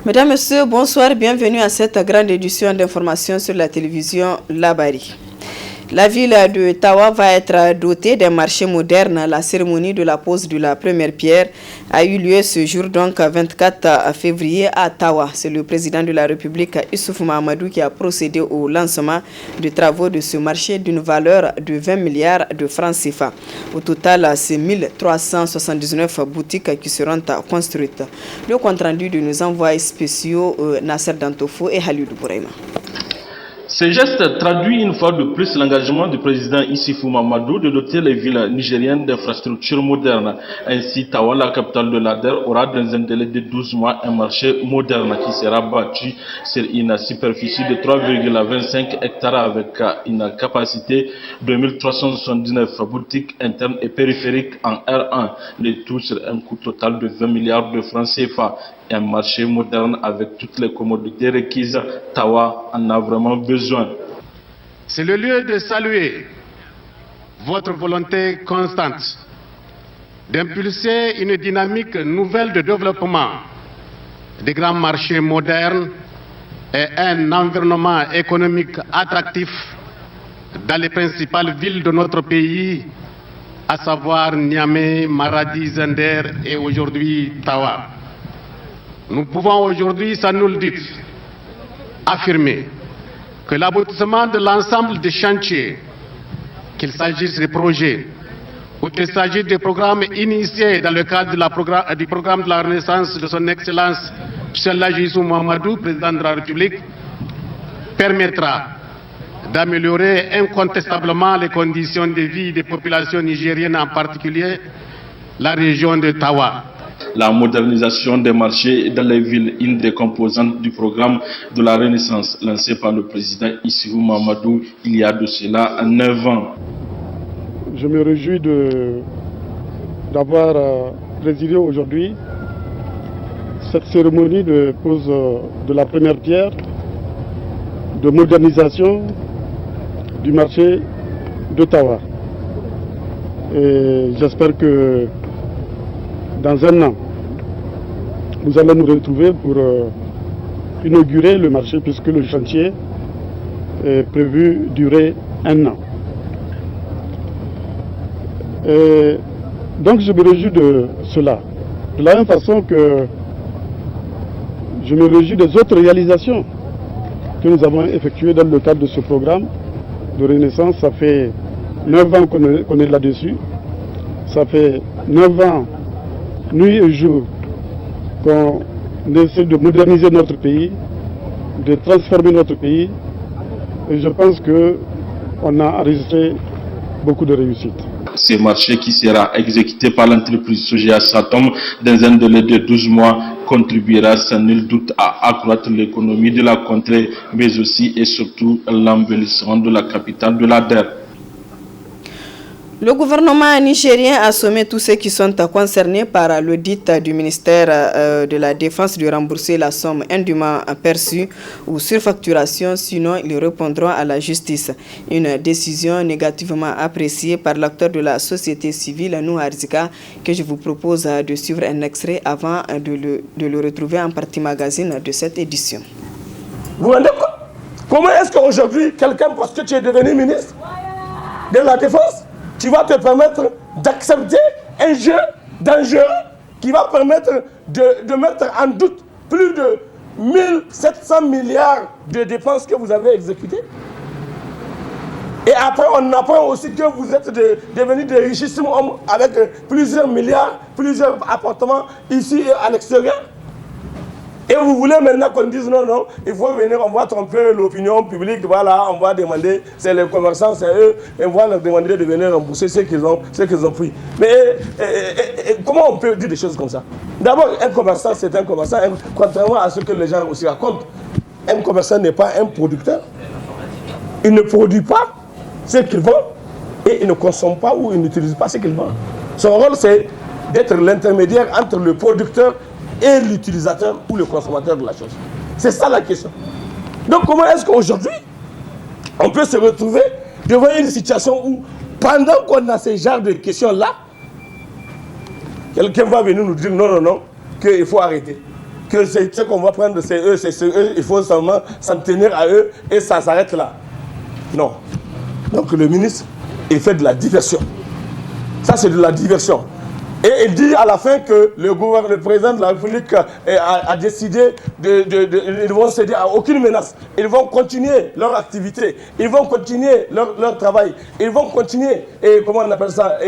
Mesdames, Messieurs, bonsoir, bienvenue à cette grande édition d'information sur la télévision Labari. La ville de Tawa va être dotée d'un marché moderne. La cérémonie de la pose de la première pierre a eu lieu ce jour, donc 24 février à Tawa. C'est le président de la République, Issoufou Mahamadou, qui a procédé au lancement des travaux de ce marché d'une valeur de 20 milliards de francs CFA. Au total, c'est 1379 boutiques qui seront construites. Le compte-rendu de nos envoyés spéciaux Nasser Dantofo et Halidou Bouraima. Ce geste traduit une fois de plus l'engagement du président Issoufou Mahamadou de doter les villes nigériennes d'infrastructures modernes. Ainsi, Tawa, la capitale de l'Ader, aura dans un délai de 12 mois un marché moderne qui sera bâti sur une superficie de 3,25 hectares avec une capacité de 1379 boutiques internes et périphériques en R1, le tout sur un coût total de 20 milliards de francs CFA. Un marché moderne avec toutes les commodités requises, Tawa en a vraiment besoin. C'est le lieu de saluer votre volonté constante d'impulser une dynamique nouvelle de développement des grands marchés modernes et un environnement économique attractif dans les principales villes de notre pays, à savoir Niamey, Maradi, Zender et aujourd'hui Tawa. Nous pouvons aujourd'hui, sans nous le dire, affirmer que l'aboutissement de l'ensemble des chantiers, qu'il s'agisse des projets ou qu'il s'agisse des programmes initiés dans le cadre du programme de la Renaissance de son Excellence M. Issoufou Mahamadou, président de la République, permettra d'améliorer incontestablement les conditions de vie des populations nigériennes, en particulier la région de Tawa. La modernisation des marchés dans les villes, une des composantes du programme de la Renaissance lancé par le président Issoufou Mahamadou il y a de cela 9 ans. Je me réjouis d'avoir présidé aujourd'hui cette cérémonie de pose de la première pierre de modernisation du marché d'Ottawa. Et j'espère que dans un an, nous allons nous retrouver pour inaugurer le marché puisque le chantier est prévu durer 1 an. Et donc je me réjouis de cela. De la même façon que je me réjouis des autres réalisations que nous avons effectuées dans le cadre de ce programme de Renaissance. Ça fait 9 ans qu'on est là-dessus. Ça fait 9 ans, nuit et jour, qu'on essaie de moderniser notre pays, de transformer notre pays. Et je pense qu'on a enregistré beaucoup de réussite. Ce marché qui sera exécuté par l'entreprise Sogea Satom dans un délai de 12 mois contribuera sans nul doute à accroître l'économie de la contrée, mais aussi et surtout l'embellissement de la capitale de l'Ader. Le gouvernement nigérien a sommé tous ceux qui sont concernés par l'audit du ministère de la Défense de rembourser la somme indûment perçue ou surfacturation, sinon ils répondront à la justice. Une décision négativement appréciée par l'acteur de la société civile, Nouharzika, que je vous propose de suivre un extrait avant de le retrouver en partie magazine de cette édition. Vous vous rendez compte? Comment est-ce qu'aujourd'hui, quelqu'un, parce que tu es devenu ministre de la Défense, tu vas te permettre d'accepter un jeu dangereux qui va permettre de mettre en doute plus de 1700 milliards de dépenses que vous avez exécutées. Et après, on apprend aussi que vous êtes devenus des richissimes hommes avec plusieurs milliards, plusieurs appartements ici et à l'extérieur. Et vous voulez maintenant qu'on dise non, non, il faut venir, on va tromper l'opinion publique, voilà, on va demander, c'est les commerçants, c'est eux, et on va leur demander de venir rembourser ce qu'ils ont pris. Mais comment on peut dire des choses comme ça? D'abord, un commerçant, c'est un commerçant, contrairement à ce que les gens aussi racontent. Un commerçant n'est pas un producteur. Il ne produit pas ce qu'il vend et il ne consomme pas ou il n'utilise pas ce qu'il vend. Son rôle, c'est d'être l'intermédiaire entre le producteur et l'utilisateur ou le consommateur de la chose. C'est ça la question. Donc comment est-ce qu'aujourd'hui, on peut se retrouver devant une situation où, pendant qu'on a ce genre de questions-là, quelqu'un va venir nous dire non, non, non, qu'il faut arrêter. que ce qu'on va prendre, c'est eux, il faut seulement s'en tenir à eux et ça s'arrête là. Non. Donc le ministre, il fait de la diversion. Ça, c'est de la diversion. Et il dit à la fin que le président de la République a décidé ils vont céder à aucune menace. Ils vont continuer leur activité, ils vont continuer leur travail, ils vont continuer, comment on appelle ça,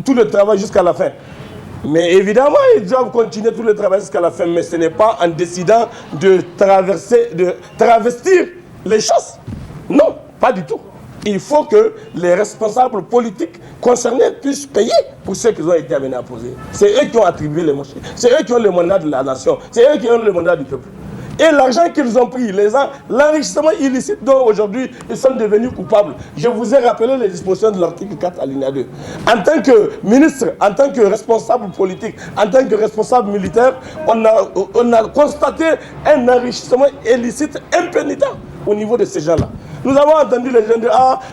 tout le travail jusqu'à la fin. Mais évidemment, ils doivent continuer tout le travail jusqu'à la fin, mais ce n'est pas en décidant de travestir les choses. Non, pas du tout. Il faut que les responsables politiques concernés puissent payer pour ceux qui ont été amenés à poser. C'est eux qui ont attribué les marchés. C'est eux qui ont le mandat de la nation. C'est eux qui ont le mandat du peuple. Et l'argent qu'ils ont pris, l'enrichissement illicite dont aujourd'hui ils sont devenus coupables. Je vous ai rappelé les dispositions de l'article 4 alinéa 2. En tant que ministre, en tant que responsable politique, en tant que responsable militaire, on a constaté un enrichissement illicite impénitent au niveau de ces gens-là. Nous avons entendu les gens dire,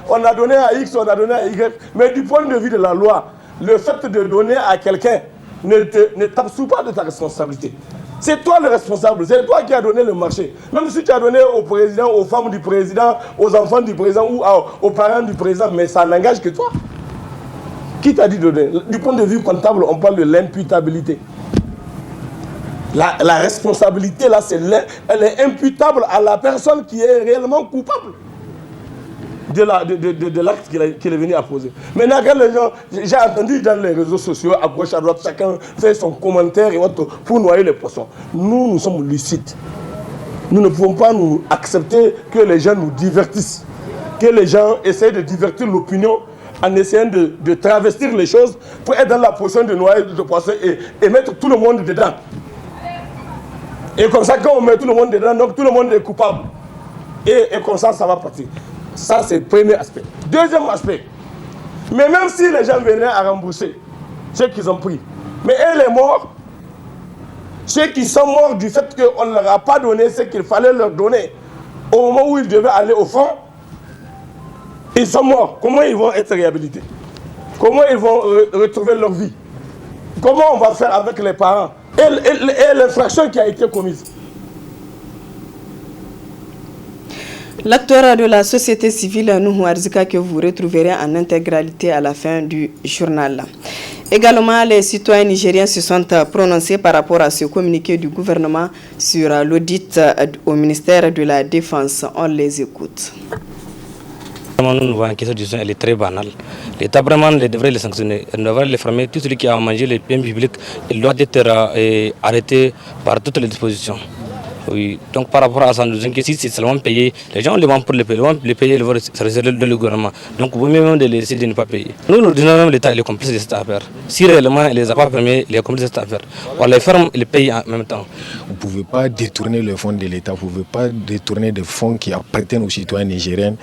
on a donné à X, on a donné à Y. Mais du point de vue de la loi, le fait de donner à quelqu'un ne t'absout pas de ta responsabilité. C'est toi le responsable, c'est toi qui as donné le marché. Même si tu as donné au président, aux femmes du président, aux enfants du président ou aux parents du président, mais ça n'engage que toi. Qui t'a dit de donner? Du point de vue comptable, on parle de l'imputabilité. La responsabilité, là, elle est imputable à la personne qui est réellement coupable de l'acte qu'il est venu à poser. Maintenant, quand les gens, j'ai entendu dans les réseaux sociaux, à gauche, à droite, chacun fait son commentaire et autres pour noyer les poissons. Nous sommes lucides. Nous ne pouvons pas nous accepter que les gens nous divertissent, que les gens essayent de divertir l'opinion en essayant de travestir les choses pour être dans la position de noyer de poissons et mettre tout le monde dedans. Et comme ça, quand on met tout le monde dedans, donc tout le monde est coupable. Et comme ça, ça va partir. Ça, c'est le premier aspect. Deuxième aspect, mais même si les gens venaient à rembourser ceux qu'ils ont pris, mais les morts, ceux qui sont morts du fait qu'on ne leur a pas donné ce qu'il fallait leur donner au moment où ils devaient aller au fond, ils sont morts. Comment ils vont être réhabilités? Comment ils vont retrouver leur vie? Comment on va faire avec les parents et l'infraction qui a été commise? L'acteur de la société civile, Nuhu Arzika, que vous retrouverez en intégralité à la fin du journal. Également, les citoyens nigériens se sont prononcés par rapport à ce communiqué du gouvernement sur l'audit au ministère de la Défense. On les écoute. Nous voyons que cette décision elle est très banale. L'État vraiment devrait les sanctionner. Il devrait les fermer. Tout celui qui a mangé les biens publics, il doit être arrêté par toutes les dispositions. Oui. Donc par rapport à ça, nous inquiétons si c'est seulement payé. Les gens les vont pour les payer, ils vont se réserver de le gouvernement. Donc vous même de les laisser de ne pas payer. Nous disons même l'État est complice de cette affaire. Si réellement il ne les a pas permis, il est complice de cette affaire. On les ferme, ils payent en même temps. Vous ne pouvez pas détourner le fonds de l'État, vous ne pouvez pas détourner des fonds qui appartiennent aux citoyens nigériens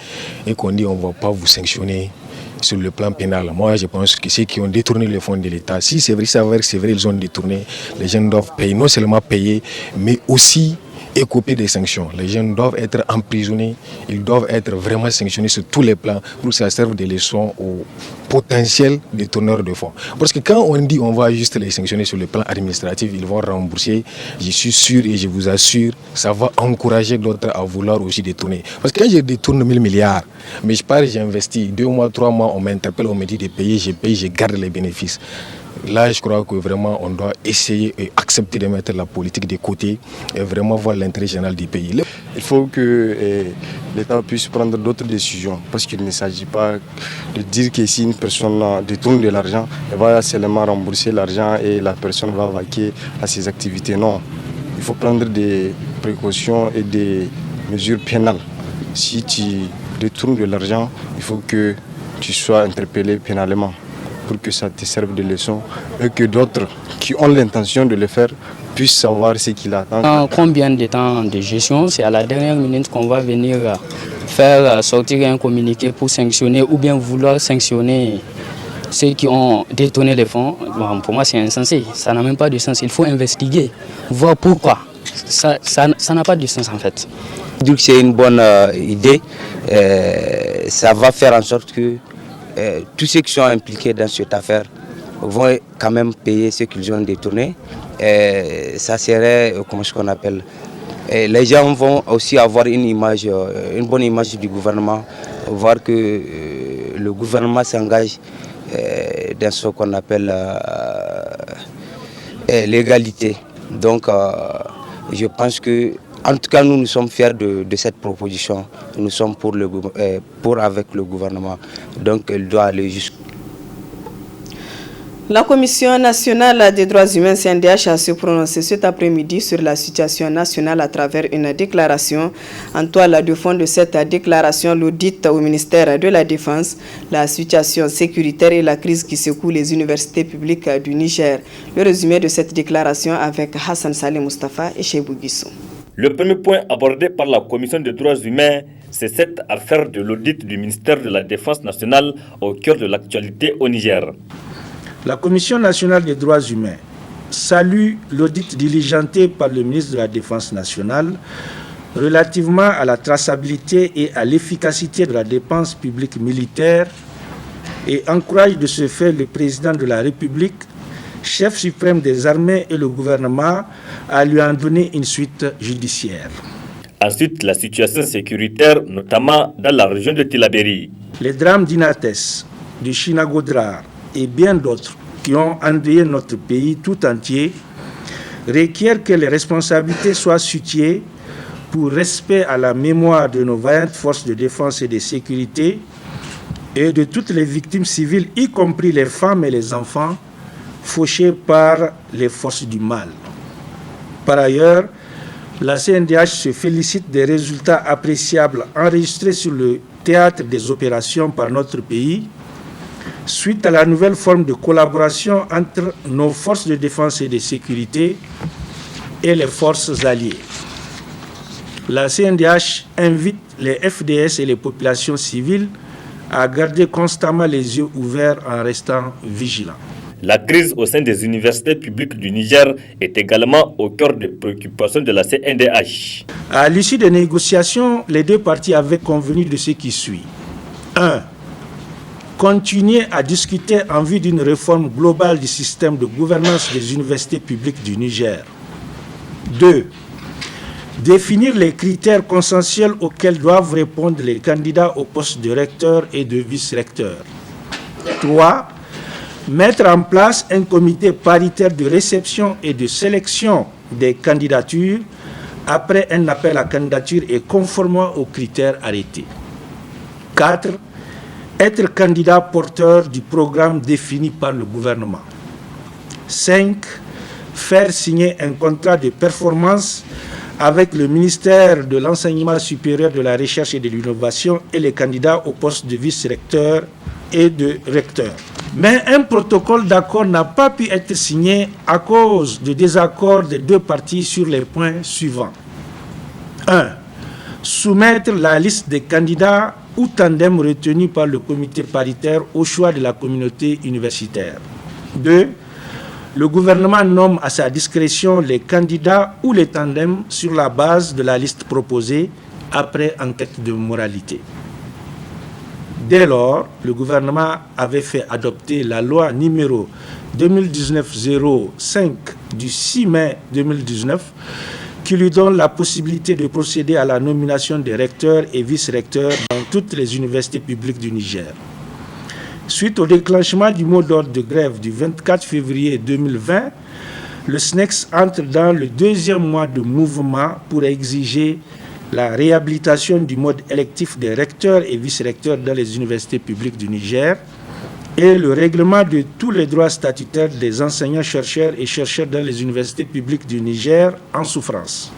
et qu'on dit on ne va pas vous sanctionner sur le plan pénal. Moi, je pense que ceux qui ont détourné le fonds de l'État, si c'est vrai, c'est vrai, ils ont détourné, les gens doivent payer, non seulement payer, mais aussi écoper des sanctions. Les gens doivent être emprisonnés, ils doivent être vraiment sanctionnés sur tous les plans pour que ça serve de leçon aux potentiels détourneurs de fonds. Parce que quand on dit on va juste les sanctionner sur le plan administratif, ils vont rembourser, je suis sûr et je vous assure, ça va encourager d'autres à vouloir aussi détourner. Parce que quand je détourne 1000 milliards, mais je pars, j'investis, 2 mois, 3 mois, on m'interpelle, on me dit de payer, je paye, je garde les bénéfices. Là, je crois que vraiment, on doit essayer et accepter de mettre la politique de côté et vraiment voir l'intérêt général du pays. Il faut que l'État puisse prendre d'autres décisions parce qu'il ne s'agit pas de dire que si une personne détourne de l'argent, elle va seulement rembourser l'argent et la personne va vaquer à ses activités. Non, il faut prendre des précautions et des mesures pénales. Si tu détournes de l'argent, il faut que tu sois interpellé pénalement, pour que ça te serve de leçon et que d'autres qui ont l'intention de le faire puissent savoir ce qu'il attend. Combien de temps de gestion? C'est à la dernière minute qu'on va venir faire sortir un communiqué pour sanctionner ou bien vouloir sanctionner ceux qui ont détourné les fonds. Bon, pour moi, c'est insensé. Ça n'a même pas de sens. Il faut investiguer, voir pourquoi. Ça n'a pas de sens en fait. Donc c'est une bonne idée. Ça va faire en sorte que tous ceux qui sont impliqués dans cette affaire vont quand même payer ce qu'ils ont détourné. Et ça serait, comment est-ce qu'on appelle, et les gens vont aussi avoir une bonne image du gouvernement, voir que le gouvernement s'engage dans ce qu'on appelle l'égalité. Donc je pense que, en tout cas, nous sommes fiers de cette proposition. Nous sommes pour avec le gouvernement. Donc elle doit aller jusqu'au... La Commission nationale des droits humains CNDH a se prononcé cet après-midi sur la situation nationale à travers une déclaration. En toile de fond de cette déclaration, l'audit au ministère de la Défense, la situation sécuritaire et la crise qui secoue les universités publiques du Niger. Le résumé de cette déclaration avec Hassan Saleh Mustafa et Chebou Guissou. Le premier point abordé par la Commission des droits humains, c'est cette affaire de l'audit du ministère de la Défense nationale au cœur de l'actualité au Niger. La Commission nationale des droits humains salue l'audit diligenté par le ministre de la Défense nationale relativement à la traçabilité et à l'efficacité de la dépense publique militaire et encourage de ce fait le président de la République, chef suprême des armées et le gouvernement à lui en donner une suite judiciaire. Ensuite, la situation sécuritaire, notamment dans la région de Tillabéri. Les drames d'Inates, de Chinagodrar et bien d'autres qui ont endeuillé notre pays tout entier requièrent que les responsabilités soient situées pour respect à la mémoire de nos vaillantes forces de défense et de sécurité et de toutes les victimes civiles, y compris les femmes et les enfants fauchés par les forces du mal. Par ailleurs, la CNDH se félicite des résultats appréciables enregistrés sur le théâtre des opérations par notre pays, suite à la nouvelle forme de collaboration entre nos forces de défense et de sécurité et les forces alliées. La CNDH invite les FDS et les populations civiles à garder constamment les yeux ouverts en restant vigilants. La crise au sein des universités publiques du Niger est également au cœur des préoccupations de la CNDH. À l'issue des négociations, les deux parties avaient convenu de ce qui suit. 1. Continuer à discuter en vue d'une réforme globale du système de gouvernance des universités publiques du Niger. 2. Définir les critères consensuels auxquels doivent répondre les candidats au poste de recteur et de vice-recteur. 3. Mettre en place un comité paritaire de réception et de sélection des candidatures après un appel à candidature et conformément aux critères arrêtés. 4. Être candidat porteur du programme défini par le gouvernement. 5. Faire signer un contrat de performance avec le ministère de l'Enseignement supérieur, de la Recherche et de l'Innovation et les candidats au poste de vice-recteur et de recteur. Mais un protocole d'accord n'a pas pu être signé à cause de désaccords des deux parties sur les points suivants. 1. Soumettre la liste des candidats ou tandems retenus par le comité paritaire au choix de la communauté universitaire. 2. Le gouvernement nomme à sa discrétion les candidats ou les tandems sur la base de la liste proposée après enquête de moralité. Dès lors, le gouvernement avait fait adopter la loi numéro 2019-05 du 6 mai 2019 qui lui donne la possibilité de procéder à la nomination des recteurs et vice-recteurs dans toutes les universités publiques du Niger. Suite au déclenchement du mot d'ordre de grève du 24 février 2020, le SNEX entre dans le deuxième mois de mouvement pour exiger la réhabilitation du mode électif des recteurs et vice-recteurs dans les universités publiques du Niger et le règlement de tous les droits statutaires des enseignants-chercheurs et chercheurs dans les universités publiques du Niger en souffrance.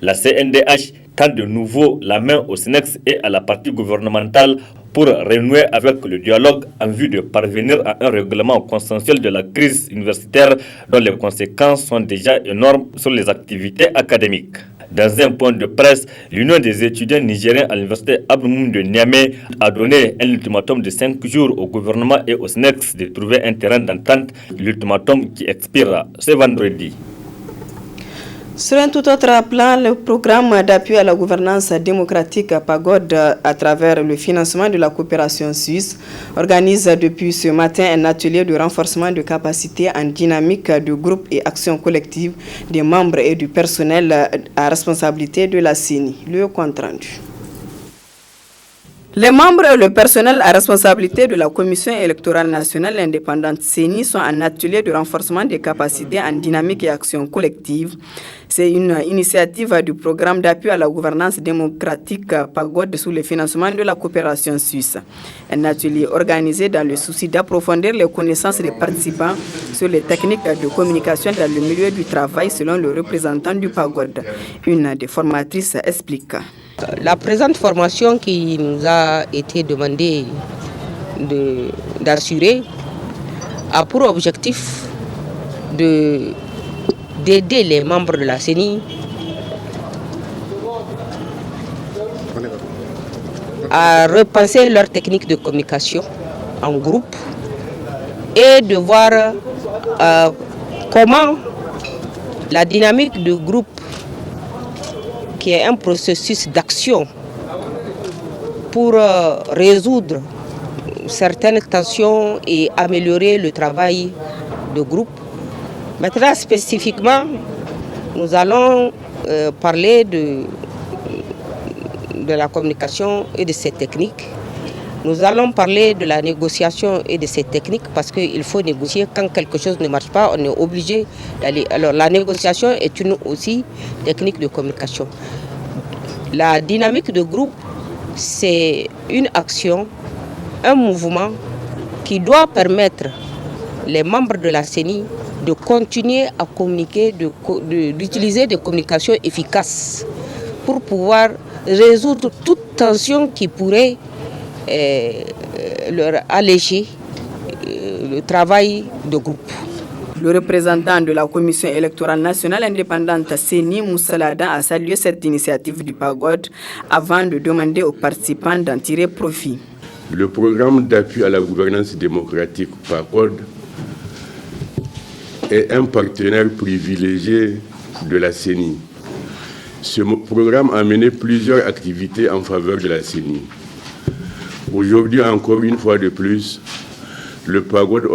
La CNDH tend de nouveau la main au SNEX et à la partie gouvernementale pour renouer avec le dialogue en vue de parvenir à un règlement consensuel de la crise universitaire dont les conséquences sont déjà énormes sur les activités académiques. Dans un point de presse, l'Union des étudiants nigériens à l'université Abdou de Niamey a donné un ultimatum de 5 jours au gouvernement et au SNEX de trouver un terrain d'entente, l'ultimatum qui expire ce vendredi. Sur un tout autre plan, le programme d'appui à la gouvernance démocratique PAGOD à travers le financement de la coopération suisse organise depuis ce matin un atelier de renforcement de capacités en dynamique de groupe et action collective des membres et du personnel à responsabilité de la CENI. Le compte rendu. Les membres et le personnel à responsabilité de la Commission électorale nationale indépendante CENI sont en atelier de renforcement des capacités en dynamique et action collective. C'est une initiative du programme d'appui à la gouvernance démocratique PAGOD sous le financement de la coopération suisse. Un atelier organisé dans le souci d'approfondir les connaissances des participants sur les techniques de communication dans le milieu du travail selon le représentant du PAGOD. Une des formatrices explique. La présente formation qui nous a été demandée d'assurer a pour objectif d'aider les membres de la CENI à repenser leurs techniques de communication en groupe et de voir comment la dynamique de groupe, qui est un processus d'action pour résoudre certaines tensions et améliorer le travail de groupe. Maintenant, spécifiquement, nous allons parler de la communication et de ses techniques. Nous allons parler de la négociation et de ses techniques parce qu'il faut négocier quand quelque chose ne marche pas, on est obligé d'aller. Alors la négociation est une aussi technique de communication. La dynamique de groupe, c'est une action, un mouvement qui doit permettre les membres de la CENI de continuer à communiquer, d'utiliser des communications efficaces pour pouvoir résoudre toute tension qui pourrait leur alléger le travail de groupe. Le représentant de la Commission électorale nationale indépendante CENI, Moussa Ladan, a salué cette initiative du PAGOD avant de demander aux participants d'en tirer profit. Le programme d'appui à la gouvernance démocratique PAGOD est un partenaire privilégié de la CENI. Ce programme a mené plusieurs activités en faveur de la CENI. Aujourd'hui, encore une fois de plus, le PAGOD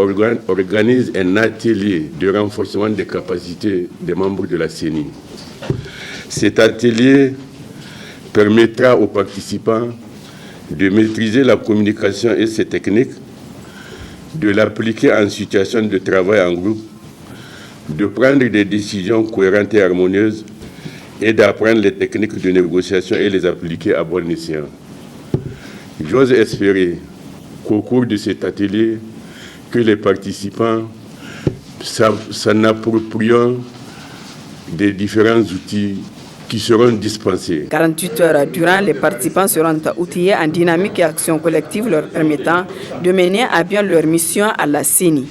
organise un atelier de renforcement des capacités des membres de la CENI. Cet atelier permettra aux participants de maîtriser la communication et ses techniques, de l'appliquer en situation de travail en groupe, de prendre des décisions cohérentes et harmonieuses et d'apprendre les techniques de négociation et les appliquer à bon escient. J'ose espérer qu'au cours de cet atelier, que les participants s'en approprient des différents outils qui seront dispensés. 48 heures durant, les participants seront outillés en dynamique et action collective leur permettant de mener à bien leur mission à la CENI.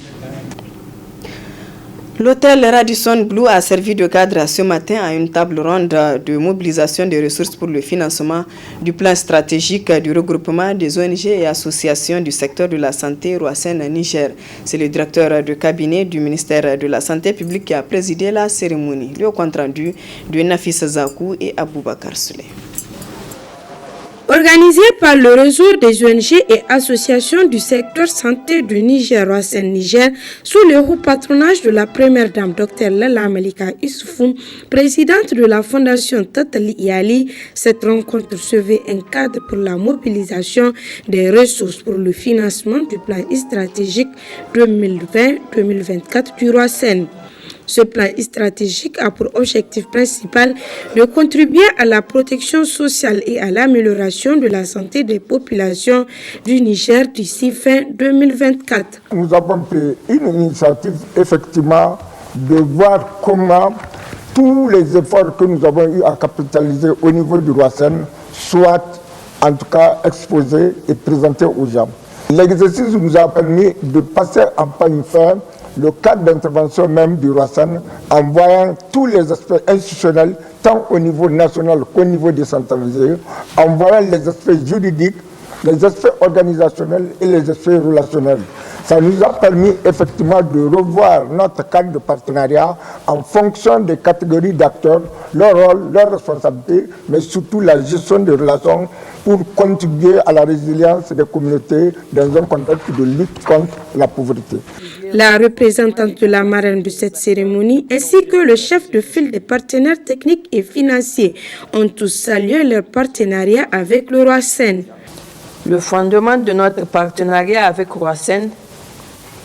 L'hôtel Radisson Blu a servi de cadre ce matin à une table ronde de mobilisation des ressources pour le financement du plan stratégique du regroupement des ONG et associations du secteur de la santé Roassen-Niger. C'est le directeur de cabinet du ministère de la Santé publique qui a présidé la cérémonie. Le compte rendu de Nafis Zakou et Aboubakar Souley. Organisé par le réseau des ONG et associations du secteur santé du Niger, Roassen-Niger, sous le haut patronage de la première dame, Dr Lala Malika Issoufou, présidente de la fondation Tatali Iali, cette rencontre recevait un cadre pour la mobilisation des ressources pour le financement du plan stratégique 2020-2024 du Roassen. Ce plan stratégique a pour objectif principal de contribuer à la protection sociale et à l'amélioration de la santé des populations du Niger d'ici fin 2024. Nous avons pris une initiative effectivement de voir comment tous les efforts que nous avons eu à capitaliser au niveau du Roassen soient en tout cas exposés et présentés aux gens. L'exercice nous a permis de passer en pagne ferme le cadre d'intervention même du Roassen en voyant tous les aspects institutionnels, tant au niveau national qu'au niveau décentralisé, en voyant les aspects juridiques, les aspects organisationnels et les aspects relationnels. Ça nous a permis effectivement de revoir notre cadre de partenariat en fonction des catégories d'acteurs, leur rôle, leurs responsabilités, mais surtout la gestion des relations pour contribuer à la résilience des communautés dans un contexte de lutte contre la pauvreté. La représentante de la marraine de cette cérémonie ainsi que le chef de file des partenaires techniques et financiers ont tous salué leur partenariat avec le Roasen. Le fondement de notre partenariat avec Roasen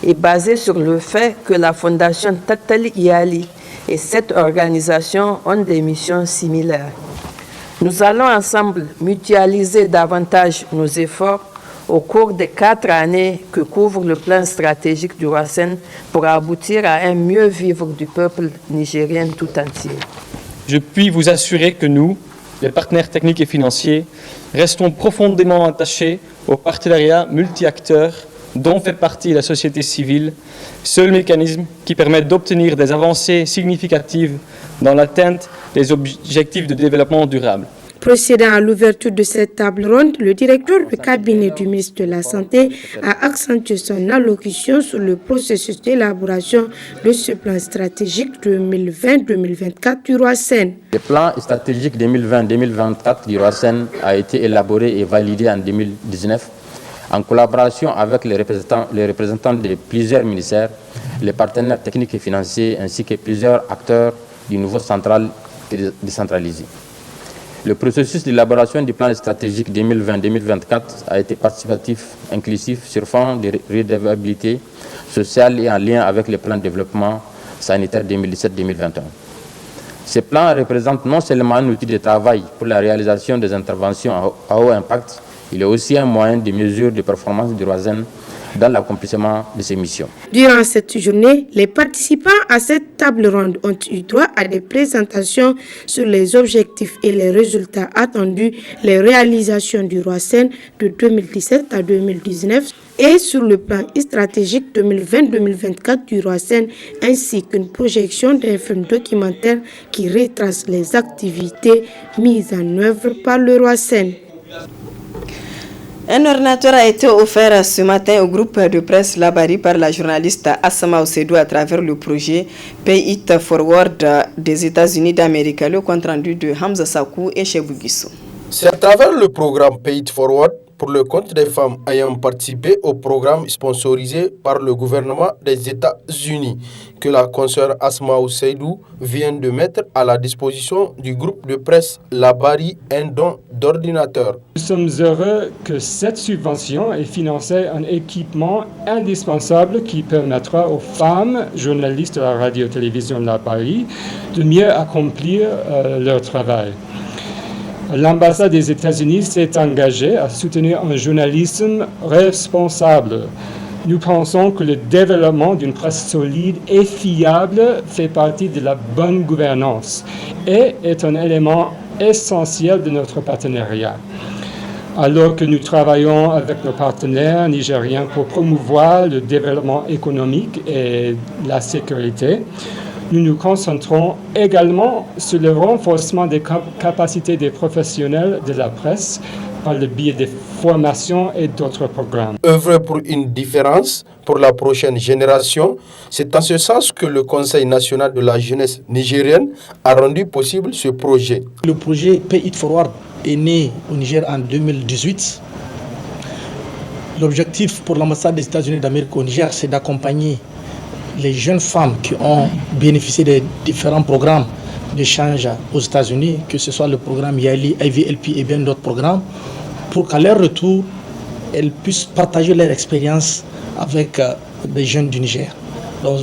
est basé sur le fait que la fondation Tatali Iyali et cette organisation ont des missions similaires. Nous allons ensemble mutualiser davantage nos efforts au cours des 4 années que couvre le plan stratégique du Roasen pour aboutir à un mieux vivre du peuple nigérien tout entier. Je puis vous assurer que nous, les partenaires techniques et financiers, restons profondément attachés au partenariat multi-acteurs dont fait partie la société civile, seul mécanisme qui permet d'obtenir des avancées significatives dans l'atteinte des objectifs de développement durable. Procédant à l'ouverture de cette table ronde, le directeur du cabinet du ministre de la Santé a accentué son allocution sur le processus d'élaboration de ce plan stratégique 2020-2024 du Roasen. Le plan stratégique 2020-2024 du Roasen a été élaboré et validé en 2019 en collaboration avec les représentants de plusieurs ministères, les partenaires techniques et financiers ainsi que plusieurs acteurs du niveau central et décentralisé. Le processus d'élaboration du plan stratégique 2020-2024 a été participatif, inclusif, sur fond de redevabilité sociale et en lien avec le plan de développement sanitaire 2017-2021. Ce plan représente non seulement un outil de travail pour la réalisation des interventions à haut impact, il est aussi un moyen de mesure de performance du Roasen dans l'accomplissement de ses missions. Durant cette journée, les participants à cette table ronde ont eu droit à des présentations sur les objectifs et les résultats attendus, les réalisations du Roasen de 2017 à 2019 et sur le plan stratégique 2020-2024 du Roasen, ainsi qu'une projection d'un film documentaire qui retrace les activités mises en œuvre par le Roasen. Un ordinateur a été offert ce matin au groupe de presse Labari par la journaliste Assama Osedou à travers le projet Pay It Forward des États-Unis d'Amérique. Le compte rendu de Hamza Sakou et Chebou Guissou. C'est à travers le programme Pay It Forward pour le compte des femmes ayant participé au programme sponsorisé par le gouvernement des États-Unis que la consoeur Asma Oseidou vient de mettre à la disposition du groupe de presse Labari un don d'ordinateur. Nous sommes heureux que cette subvention ait financé un équipement indispensable qui permettra aux femmes journalistes de la radio-télévision Labari de mieux accomplir leur travail. L'ambassade des États-Unis s'est engagée à soutenir un journalisme responsable. Nous pensons que le développement d'une presse solide et fiable fait partie de la bonne gouvernance et est un élément essentiel de notre partenariat. Alors que nous travaillons avec nos partenaires nigériens pour promouvoir le développement économique et la sécurité, nous nous concentrons également sur le renforcement des capacités des professionnels de la presse par le biais des formations et d'autres programmes. Œuvrer pour une différence pour la prochaine génération, c'est en ce sens que le Conseil national de la jeunesse nigérienne a rendu possible ce projet. Le projet Pay It Forward est né au Niger en 2018. L'objectif pour l'ambassade des États-Unis d'Amérique au Niger, c'est d'accompagner les jeunes femmes qui ont bénéficié des différents programmes d'échange aux États-Unis, que ce soit le programme YALI, IVLP et bien d'autres programmes, pour qu'à leur retour, elles puissent partager leur expérience avec des jeunes du Niger.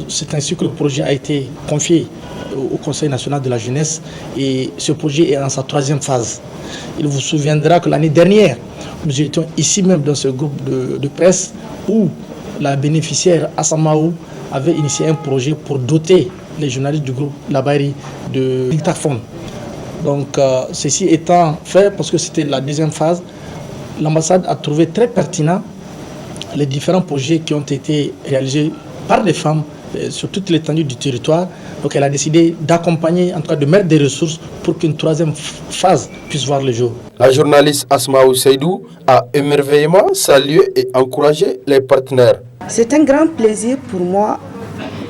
C'est ainsi que le projet a été confié au Conseil national de la jeunesse et ce projet est en sa 3e phase. Il vous souviendra que l'année dernière, nous étions ici même dans ce groupe de presse où la bénéficiaire Assamaou avait initié un projet pour doter les journalistes du groupe Labari de dictaphone. Donc ceci étant fait, parce que c'était la 2e phase, l'ambassade a trouvé très pertinent les différents projets qui ont été réalisés par des femmes sur toute l'étendue du territoire. Donc elle a décidé d'accompagner, en tout cas de mettre des ressources pour qu'une troisième phase puisse voir le jour. La journaliste Asmaou Seydou a émerveillement salué et encouragé les partenaires. C'est un grand plaisir pour moi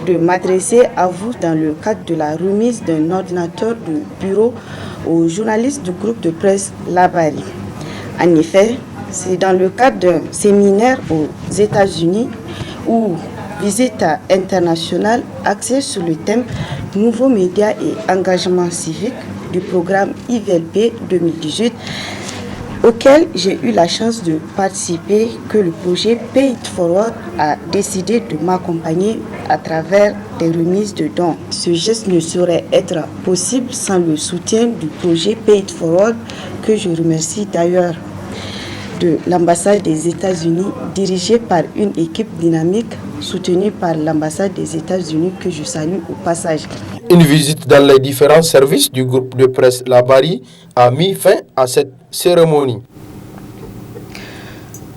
de m'adresser à vous dans le cadre de la remise d'un ordinateur de bureau aux journalistes du groupe de presse Labari. En effet, c'est dans le cadre d'un séminaire aux États-Unis ou visite internationale axée sur le thème Nouveaux médias et engagement civique du programme IVLP 2018 auquel j'ai eu la chance de participer, que le projet Pay It Forward a décidé de m'accompagner à travers des remises de dons. Ce geste ne saurait être possible sans le soutien du projet Pay It Forward, que je remercie d'ailleurs de l'ambassade des États-Unis, dirigée par une équipe dynamique soutenue par l'ambassade des États-Unis, que je salue au passage. Une visite dans les différents services du groupe de presse Labari a mis fin à cette cérémonie.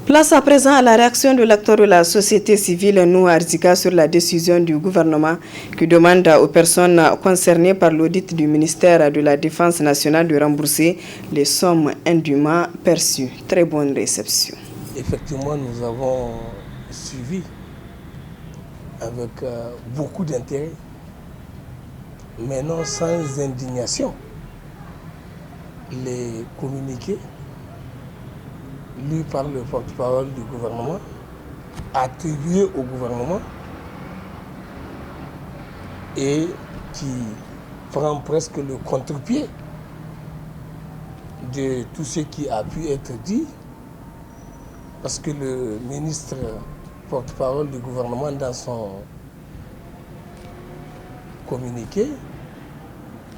Place à présent à la réaction de l'acteur de la société civile Nour Arzika sur la décision du gouvernement qui demande aux personnes concernées par l'audit du ministère de la Défense nationale de rembourser les sommes indûment perçues. Très bonne réception. Effectivement, nous avons suivi avec beaucoup d'intérêt, mais non sans indignation, les communiqués lus par le porte-parole du gouvernement, attribués au gouvernement et qui prend presque le contre-pied de tout ce qui a pu être dit, parce que le ministre porte-parole du gouvernement, dans son communiqué,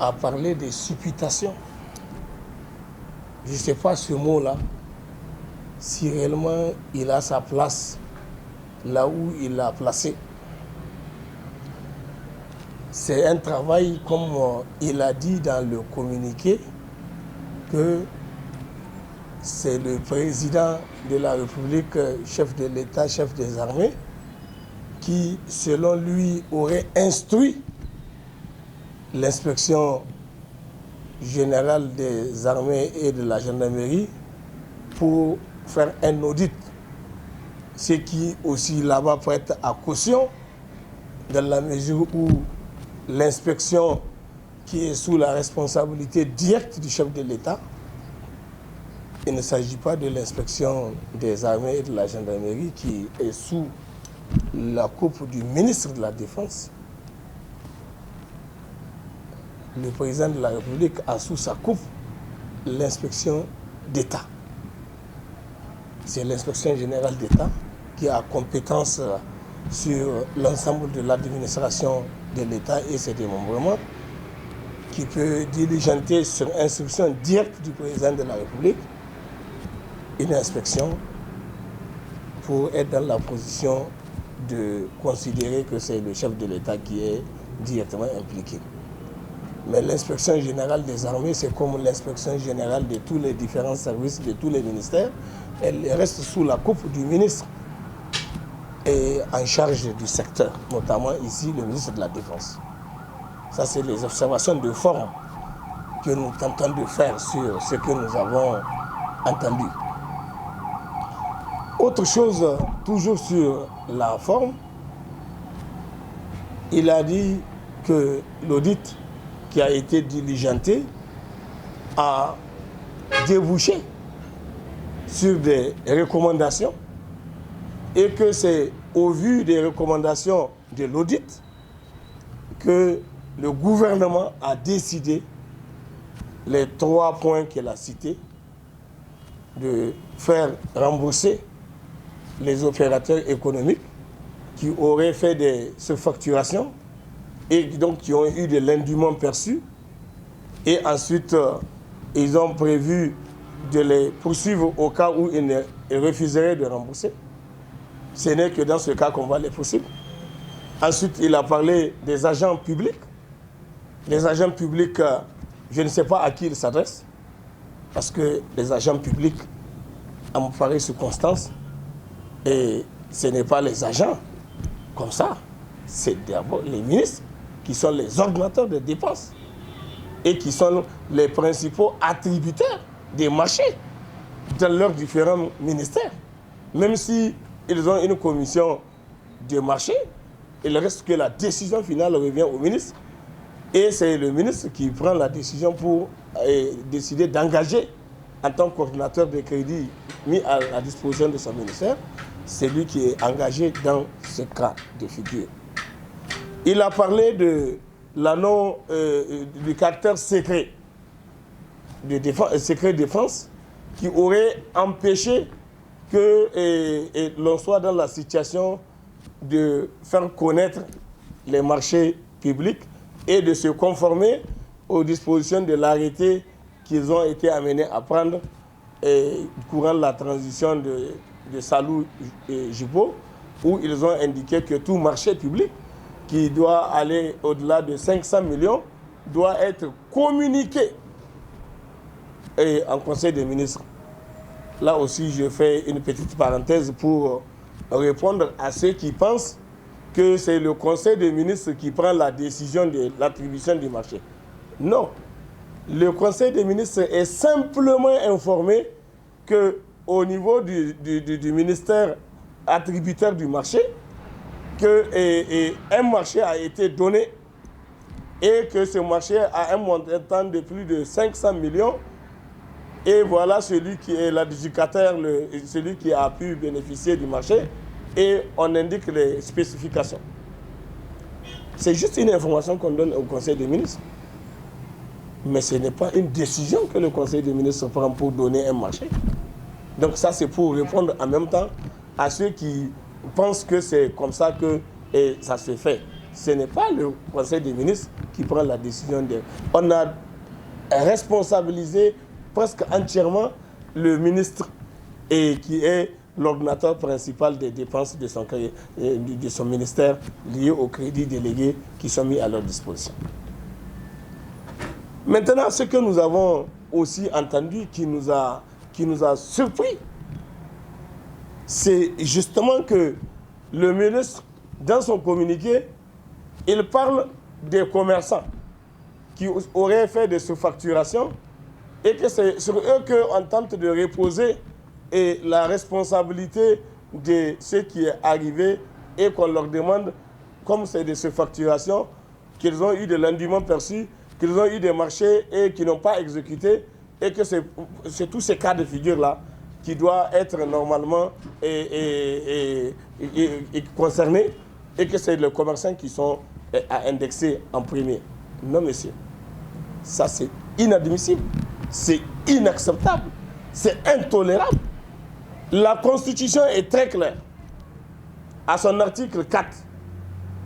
a parlé de supputation. Je ne sais pas ce mot-là, si réellement il a sa place là où il l'a placé. C'est un travail, comme il a dit dans le communiqué, que c'est le président de la République, chef de l'État, chef des armées, qui, selon lui, aurait instruit l'inspection générale des armées et de la gendarmerie pour faire un audit, ce qui aussi là-bas prête à caution, dans la mesure où l'inspection qui est sous la responsabilité directe du chef de l'État, il ne s'agit pas de l'inspection des armées et de la gendarmerie qui est sous la coupe du ministre de la Défense. Le président de la République a sous sa coupe l'inspection d'État. C'est l'inspection générale d'État qui a compétence sur l'ensemble de l'administration de l'État et ses démembrements, qui peut diligenter sur instruction directe du président de la République une inspection pour être dans la position de considérer que c'est le chef de l'État qui est directement impliqué. Mais l'inspection générale des armées, c'est comme l'inspection générale de tous les différents services, de tous les ministères. Elle reste sous la coupe du ministre et en charge du secteur, notamment ici le ministre de la Défense. Ça, c'est les observations de forme que nous tentons de faire sur ce que nous avons entendu. Autre chose, toujours sur la forme, il a dit que l'audit qui a été diligenté a débouché sur des recommandations et que c'est au vu des recommandations de l'audit que le gouvernement a décidé les 3 points qu'il a cités de faire rembourser les opérateurs économiques qui auraient fait des surfacturations et donc qui ont eu de l'indûment perçu. Et ensuite, ils ont prévu de les poursuivre au cas où ils refuseraient de rembourser. Ce n'est que dans ce cas qu'on va les poursuivre. Ensuite, il a parlé des agents publics. Les agents publics, je ne sais pas à qui ils s'adressent, parce que les agents publics, en pareille circonstance, et ce n'est pas les agents comme ça. c'est d'abord les ministres qui sont les ordonnateurs de dépenses et qui sont les principaux attributaires des marchés dans leurs différents ministères. Même si ils ont une commission de marché, il reste que la décision finale revient au ministre. Et c'est le ministre qui prend la décision pour décider d'engager en tant que coordinateur de crédit mis à la disposition de son ministère. C'est lui qui est engagé dans ce cas de figure. Il a parlé de du caractère secret de défense qui aurait empêché que l'on soit dans la situation de faire connaître les marchés publics et de se conformer aux dispositions de l'arrêté qu'ils ont été amenés à prendre courant la transition de Salou et Jibo, où ils ont indiqué que tout marché public qui doit aller au-delà de 500 millions doit être communiqué en Conseil des ministres. Là aussi, je fais une petite parenthèse pour répondre à ceux qui pensent que c'est le Conseil des ministres qui prend la décision de l'attribution du marché. Non. Le Conseil des ministres est simplement informé qu'au niveau du ministère attributaire du marché, qu'un marché a été donné et que ce marché a un montant de plus de 500 millions. Et voilà celui qui est l'adjudicataire, celui qui a pu bénéficier du marché, et on indique les spécifications. C'est juste une information qu'on donne au Conseil des ministres. Mais ce n'est pas une décision que le Conseil des ministres prend pour donner un marché. Donc ça, c'est pour répondre en même temps à ceux qui pensent que c'est comme ça que ça se fait. Ce n'est pas le Conseil des ministres qui prend la décision. On a responsabilisé presque entièrement le ministre qui est l'ordonnateur principal des dépenses de son ministère liées aux crédits délégués qui sont mis à leur disposition. Maintenant, ce que nous avons aussi entendu qui nous a surpris, c'est justement que le ministre, dans son communiqué, il parle des commerçants qui auraient fait des surfacturations et que c'est sur eux qu'on tente de reposer la responsabilité de ce qui est arrivé et qu'on leur demande, comme c'est des surfacturations, qu'ils ont eu de l'indûment perçu, qu'ils ont eu des marchés et qui n'ont pas exécuté, et que c'est tous ces cas de figure-là qui doivent être normalement concernés, et que c'est les commerçants qui sont à indexer en premier. Non, monsieur. Ça, c'est inadmissible. C'est inacceptable. C'est intolérable. La Constitution est très claire. À son article 4,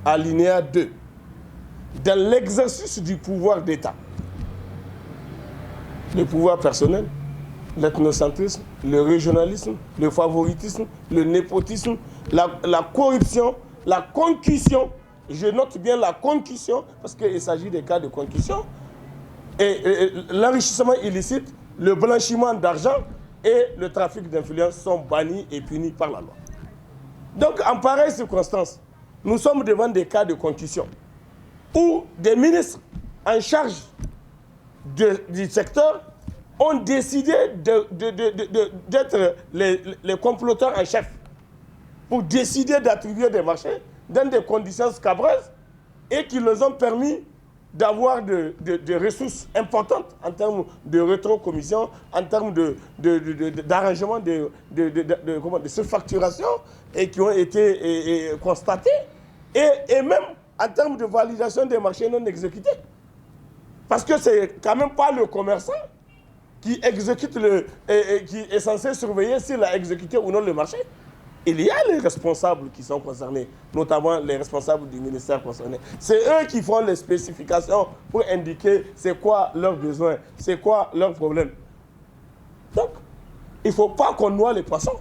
alinéa 2, dans l'exercice du pouvoir d'État, le pouvoir personnel, l'ethnocentrisme, le régionalisme, le favoritisme, le népotisme, la corruption, la concussion, je note bien la concussion, parce qu'il s'agit des cas de concussion, et l'enrichissement illicite, le blanchiment d'argent et le trafic d'influence sont bannis et punis par la loi. Donc, en pareille circonstance, nous sommes devant des cas de concussion où des ministres en charge du secteur ont décidé d'être les comploteurs en chef pour décider d'attribuer des marchés dans des conditions scabreuses et qui leur ont permis d'avoir de ressources importantes en termes de rétrocommission, en termes d'arrangement de surfacturation et qui ont été constatées, et même en termes de validation des marchés non exécutés. Parce que c'est quand même pas le commerçant qui exécute qui est censé surveiller s'il a exécuté ou non le marché. Il y a les responsables qui sont concernés, notamment les responsables du ministère concerné. C'est eux qui font les spécifications pour indiquer c'est quoi leurs besoins, c'est quoi leurs problèmes. Donc, il ne faut pas qu'on noie les poissons.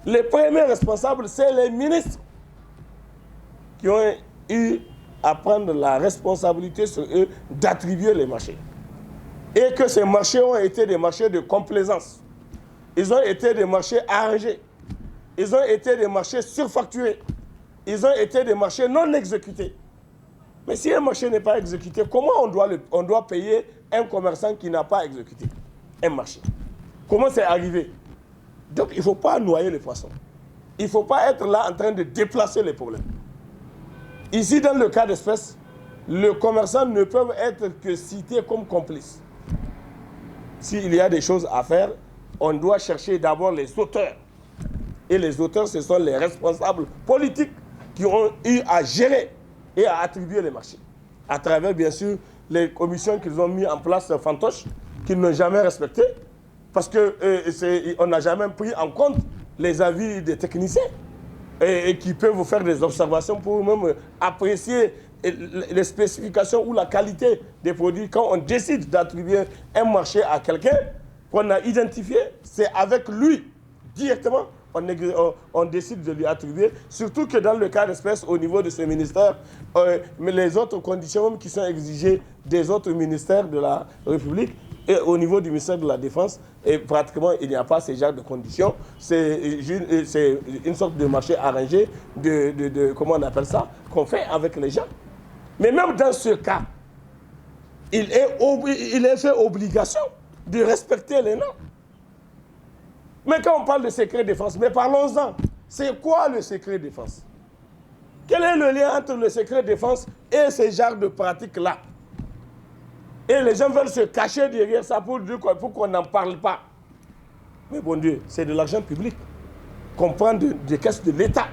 Les premiers responsables, c'est les ministres qui ont eu à prendre la responsabilité sur eux d'attribuer les marchés. Et que ces marchés ont été des marchés de complaisance. Ils ont été des marchés arrangés. Ils ont été des marchés surfacturés. ils ont été des marchés non exécutés. Mais si un marché n'est pas exécuté, comment on doit payer un commerçant qui n'a pas exécuté un marché? Comment c'est arrivé? Donc il ne faut pas noyer les poissons. Il ne faut pas être là en train de déplacer les problèmes. Ici, dans le cas d'espèce, les commerçants ne peuvent être que cités comme complices. S'il y a des choses à faire, on doit chercher d'abord les auteurs. Et les auteurs, ce sont les responsables politiques qui ont eu à gérer et à attribuer les marchés. À travers, bien sûr, les commissions qu'ils ont mis en place fantoches, qu'ils n'ont jamais respectées, parce qu'on n'a jamais pris en compte les avis des techniciens et qui peuvent vous faire des observations pour même apprécier les spécifications ou la qualité des produits. Quand on décide d'attribuer un marché à quelqu'un qu'on a identifié, c'est avec lui directement on décide de lui attribuer, surtout que dans le cas d'espèce au niveau de ce ministère, mais les autres conditions même qui sont exigées des autres ministères de la République et au niveau du ministère de la Défense, et pratiquement il n'y a pas ce genre de conditions. C'est une sorte de marché arrangé, comment on appelle ça, qu'on fait avec les gens. Mais même dans ce cas, il est fait obligation de respecter les normes. Mais quand on parle de secret défense, mais parlons-en. C'est quoi le secret défense? Quel est le lien entre le secret défense et ce genre de pratiques-là? Et les gens veulent se cacher derrière ça pour qu'on n'en parle pas. Mais bon Dieu, c'est de l'argent public qu'on prend des caisses de l'État.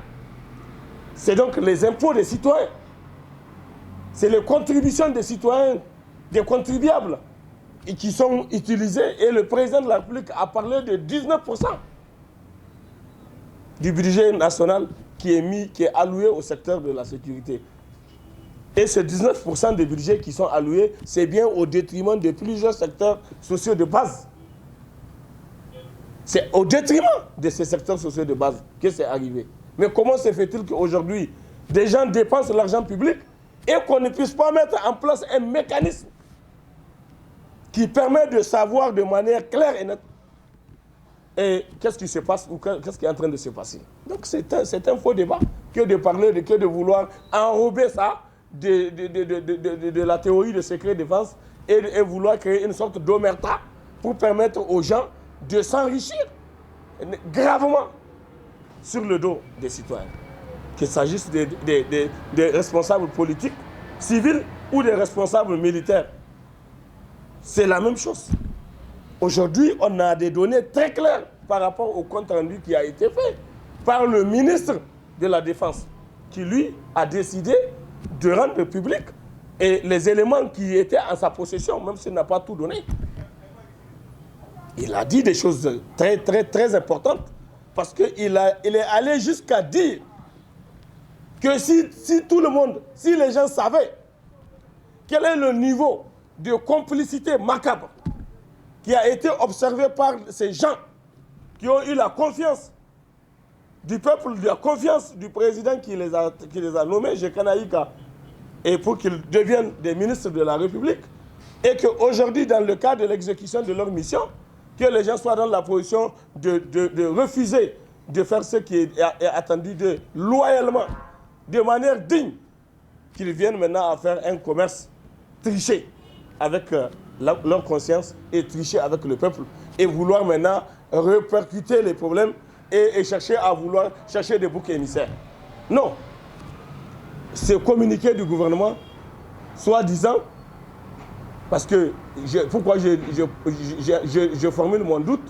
C'est donc les impôts des citoyens. C'est les contributions des citoyens, des contribuables, et qui sont utilisés. Et le président de la République a parlé de 19% du budget national qui est alloué au secteur de la sécurité. Et ces 19% des budgets qui sont alloués, c'est bien au détriment de plusieurs secteurs sociaux de base. C'est au détriment de ces secteurs sociaux de base que c'est arrivé. Mais comment se fait-il qu'aujourd'hui, des gens dépensent l'argent public et qu'on ne puisse pas mettre en place un mécanisme qui permet de savoir de manière claire et nette et qu'est-ce qui se passe ou qu'est-ce qui est en train de se passer. Donc c'est un faux débat que de parler, que de vouloir enrober ça de la théorie de secret défense et vouloir créer une sorte d'omerta pour permettre aux gens de s'enrichir gravement sur le dos des citoyens. Qu'il s'agisse des responsables politiques, civils ou des responsables militaires. C'est la même chose. Aujourd'hui, on a des données très claires par rapport au compte rendu qui a été fait par le ministre de la Défense, qui lui a décidé de rendre public et les éléments qui étaient en sa possession, même s'il n'a pas tout donné. Il a dit des choses très, très, très importantes parce qu'il est allé jusqu'à dire que si tout le monde, si les gens savaient quel est le niveau de complicité macabre qui a été observé par ces gens qui ont eu la confiance du peuple, la confiance du président qui les a nommés, Jekanaïka, et pour qu'ils deviennent des ministres de la République, et qu'aujourd'hui, dans le cadre de l'exécution de leur mission, que les gens soient dans la position de refuser de faire ce qui est attendu d'eux loyalement, de manière digne, qu'ils viennent maintenant à faire un commerce triché avec leur conscience et tricher avec le peuple et vouloir maintenant répercuter les problèmes et chercher des boucs émissaires. Non. Ce communiqué du gouvernement, soi-disant, parce que, pourquoi je formule mon doute,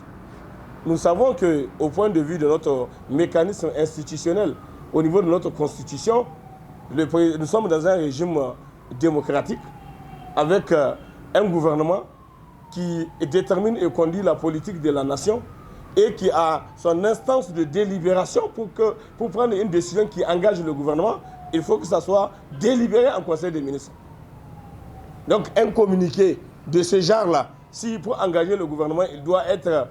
nous savons qu'au point de vue de notre mécanisme institutionnel, au niveau de notre constitution, nous sommes dans un régime démocratique avec un gouvernement qui détermine et conduit la politique de la nation et qui a son instance de délibération pour prendre une décision qui engage le gouvernement, il faut que ça soit délibéré en Conseil des ministres. Donc un communiqué de ce genre-là, si pour engager le gouvernement, il doit être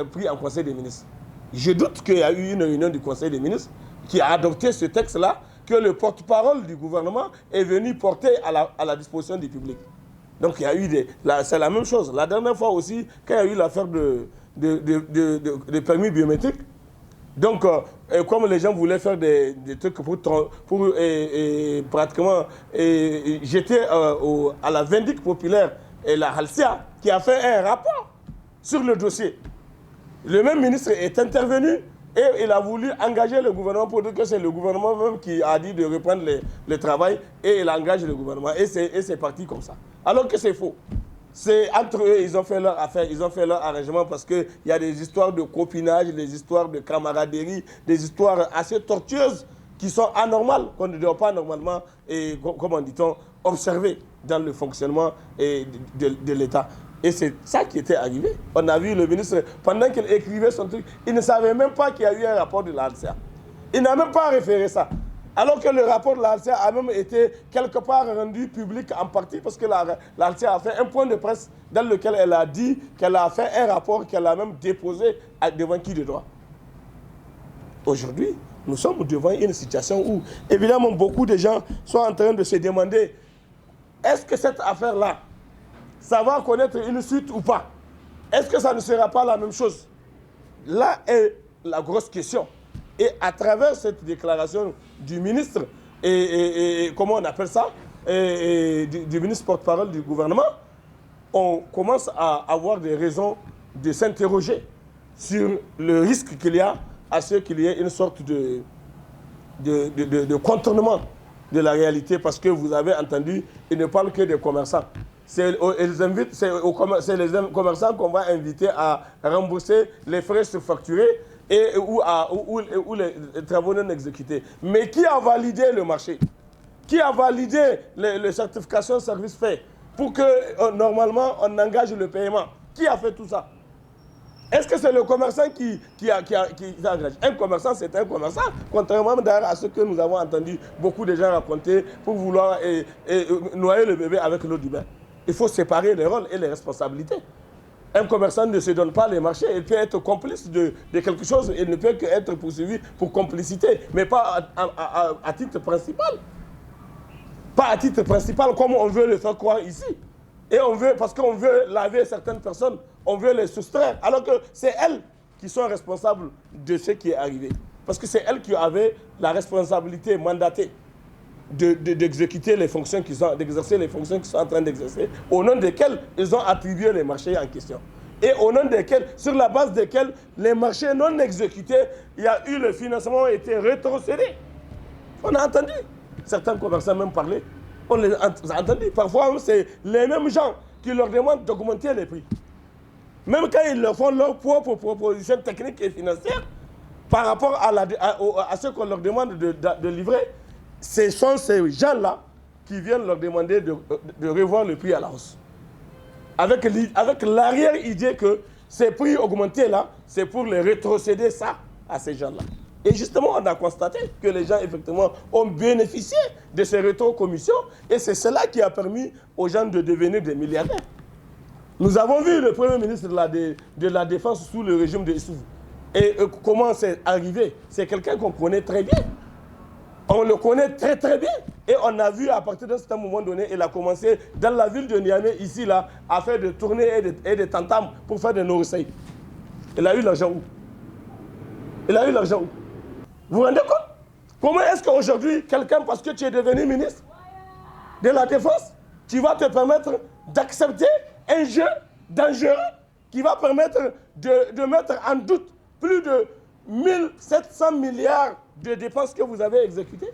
pris en Conseil des ministres. Je doute qu'il y a eu une réunion du Conseil des ministres qui a adopté ce texte-là, que le porte-parole du gouvernement est venu porter à la disposition du public. Donc il y a eu c'est la même chose. La dernière fois aussi, quand il y a eu l'affaire de permis biométriques, Donc, comme les gens voulaient faire des trucs pour pratiquement jeter à la vindicte populaire et la Halcia, qui a fait un rapport sur le dossier. Le même ministre est intervenu et il a voulu engager le gouvernement pour dire que c'est le gouvernement même qui a dit de reprendre le travail et il engage le gouvernement. Et c'est parti comme ça. Alors que c'est faux. C'est entre eux, ils ont fait leur affaire, ils ont fait leur arrangement parce qu'il y a des histoires de copinage, des histoires de camaraderie, des histoires assez tortueuses qui sont anormales, qu'on ne doit pas normalement, et comment dit-on, observer dans le fonctionnement de l'État. Et c'est ça qui était arrivé. On a vu le ministre, pendant qu'il écrivait son truc, il ne savait même pas qu'il y a eu un rapport de l'ALCEA. Il n'a même pas référé ça. Alors que le rapport de l'ALCEA a même été quelque part rendu public en partie parce que l'ALCEA a fait un point de presse dans lequel elle a dit qu'elle a fait un rapport qu'elle a même déposé devant qui de droit. Aujourd'hui, nous sommes devant une situation où, évidemment, beaucoup de gens sont en train de se demander est-ce que cette affaire-là, ça va connaître une suite ou pas? Est-ce que ça ne sera pas la même chose? Là est la grosse question. Et à travers cette déclaration du ministre, comment on appelle ça, du ministre porte-parole du gouvernement, on commence à avoir des raisons de s'interroger sur le risque qu'il y a à ce qu'il y ait une sorte de contournement de la réalité, parce que vous avez entendu, ils ne parlent que des commerçants. C'est les commerçants qu'on va inviter à rembourser les frais surfacturés ou les travaux non exécutés. Mais qui a validé le marché? Qui a validé les certifications services faits pour que normalement on engage le paiement? Qui a fait tout ça? Est-ce que c'est le commerçant qui engage? Un commerçant, c'est un commerçant, contrairement d'ailleurs à ce que nous avons entendu beaucoup de gens raconter pour vouloir noyer le bébé avec l'eau du bain. Il faut séparer les rôles et les responsabilités. Un commerçant ne se donne pas les marchés, il peut être complice de quelque chose, il ne peut qu'être poursuivi pour complicité, mais pas à titre principal. Pas à titre principal comme on veut le faire croire ici. Et on veut, parce qu'on veut laver certaines personnes, on veut les soustraire, alors que c'est elles qui sont responsables de ce qui est arrivé. Parce que c'est elles qui avaient la responsabilité mandatée d'exécuter les fonctions d'exercer les fonctions qu'ils sont en train d'exercer, au nom desquelles ils ont attribué les marchés en question. Et au nom desquels, sur la base desquels les marchés non exécutés, il y a eu le financement a été rétrocédé. On a entendu certains commerçants même parler. On les a entendu. Parfois, c'est les mêmes gens qui leur demandent d'augmenter les prix. Même quand ils leur font leur propre proposition technique et financière, par rapport à ce qu'on leur demande de livrer, ce sont ces gens-là qui viennent leur demander de revoir le prix à la hausse. Avec l'arrière-idée que ces prix augmentés-là, c'est pour les rétrocéder ça à ces gens-là. Et justement, on a constaté que les gens, effectivement, ont bénéficié de ces rétrocommissions et c'est cela qui a permis aux gens de devenir des milliardaires. Nous avons vu le Premier ministre de la Défense sous le régime de Issoufou. Et comment c'est arrivé? C'est quelqu'un qu'on connaît très bien. On le connaît très très bien. Et on a vu à partir d'un certain moment donné, il a commencé dans la ville de Niamey, ici, là, à faire des tournées et des tantams pour faire des nourrissais. Il a eu l'argent où? Il a eu l'argent où? Vous vous rendez compte? Comment est-ce qu'aujourd'hui, quelqu'un, parce que tu es devenu ministre de la Défense, tu vas te permettre d'accepter un jeu dangereux qui va permettre de mettre en doute plus de 1700 milliards de dépenses que vous avez exécutées?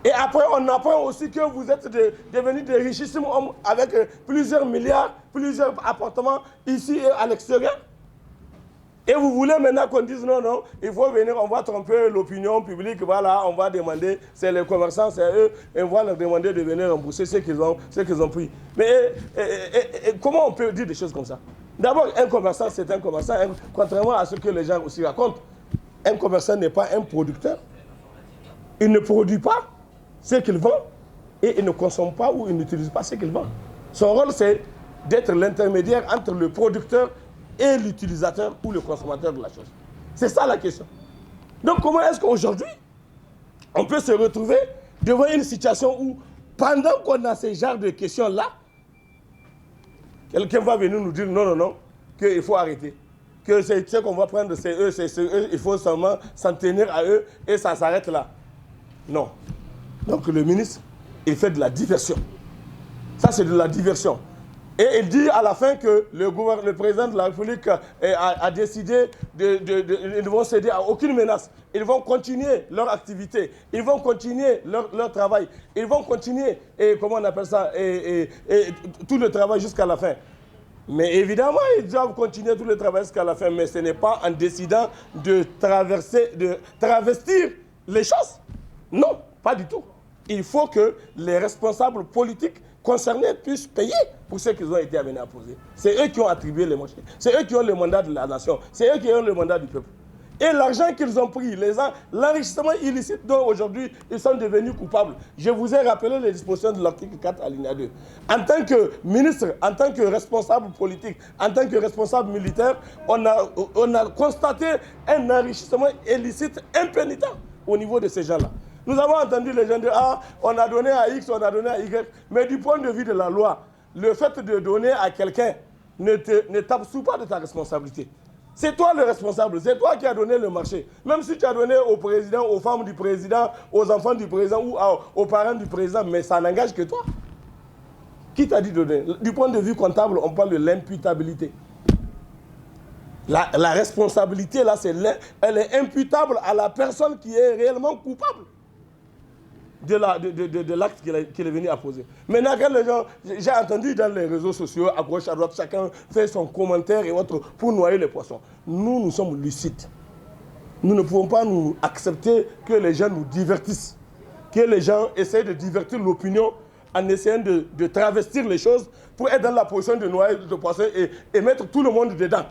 Et après, on apprend aussi que vous êtes devenus des richissimes hommes avec plusieurs milliards, plusieurs appartements ici et à l'extérieur. Et vous voulez maintenant qu'on dise non, non, il faut venir, on va tromper l'opinion publique, voilà, on va demander, c'est les commerçants, c'est eux, et on va leur demander de venir rembourser ce qu'ils ont pris. Mais comment on peut dire des choses comme ça? D'abord, un commerçant, c'est un commerçant, contrairement à ce que les gens aussi racontent. Un commerçant n'est pas un producteur. Il ne produit pas ce qu'il vend et il ne consomme pas ou il n'utilise pas ce qu'il vend. Son rôle, c'est d'être l'intermédiaire entre le producteur et l'utilisateur ou le consommateur de la chose. C'est ça la question. Donc comment est-ce qu'aujourd'hui, on peut se retrouver devant une situation où, pendant qu'on a ce genre de questions-là, quelqu'un va venir nous dire non, non, non, qu'il faut arrêter. que c'est ce qu'on va prendre, c'est eux, il faut seulement s'en tenir à eux et ça s'arrête là. Non. Donc le ministre, il fait de la diversion. Ça, c'est de la diversion. Et il dit à la fin que le président de la République a décidé ils ne vont céder à aucune menace. Ils vont continuer leur activité. Ils vont continuer leur travail. Ils vont continuer, comment on appelle ça, tout le travail jusqu'à la fin. Mais évidemment, ils doivent continuer tout le travail jusqu'à la fin. Mais ce n'est pas en décidant de travestir les choses. Non, pas du tout. Il faut que les responsables politiques concernés puissent payer pour ce qu'ils ont été amenés à poser. C'est eux qui ont attribué les marchés. C'est eux qui ont le mandat de la nation. C'est eux qui ont le mandat du peuple. Et l'argent qu'ils ont pris, l'enrichissement illicite dont aujourd'hui ils sont devenus coupables. Je vous ai rappelé les dispositions de l'article 4 alinéa 2. En tant que ministre, en tant que responsable politique, en tant que responsable militaire, on a constaté un enrichissement illicite impénitent au niveau de ces gens-là. Nous avons entendu les gens dire, on a donné à X, on a donné à Y. Mais du point de vue de la loi, le fait de donner à quelqu'un ne t'absout pas de ta responsabilité. C'est toi le responsable, c'est toi qui as donné le marché. Même si tu as donné au président, aux femmes du président, aux enfants du président ou aux parents du président, mais ça n'engage que toi. Qui t'a dit de donner? Du point de vue comptable, on parle de l'imputabilité. La responsabilité, là, elle est imputable à la personne qui est réellement coupable de l'acte qu'il est venu à poser. Maintenant, quand les gens, j'ai entendu dans les réseaux sociaux, à gauche, à droite, chacun fait son commentaire et autres pour noyer les poissons. Nous sommes lucides. Nous ne pouvons pas nous accepter que les gens nous divertissent, que les gens essayent de divertir l'opinion en essayant de travestir les choses pour être dans la position de noyer le poisson et mettre tout le monde dedans.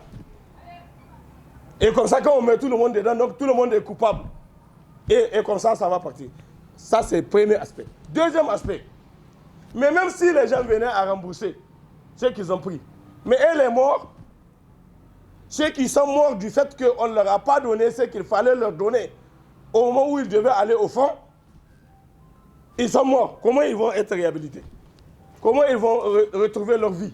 Et comme ça, quand on met tout le monde dedans, donc tout le monde est coupable. Et comme ça, ça va partir. Ça, c'est le premier aspect. Deuxième aspect. Mais même si les gens venaient à rembourser ce qu'ils ont pris, mais les morts, ceux qui sont morts du fait qu'on ne leur a pas donné ce qu'il fallait leur donner au moment où ils devaient aller au fond, ils sont morts. Comment ils vont être réhabilités? Comment ils vont retrouver leur vie?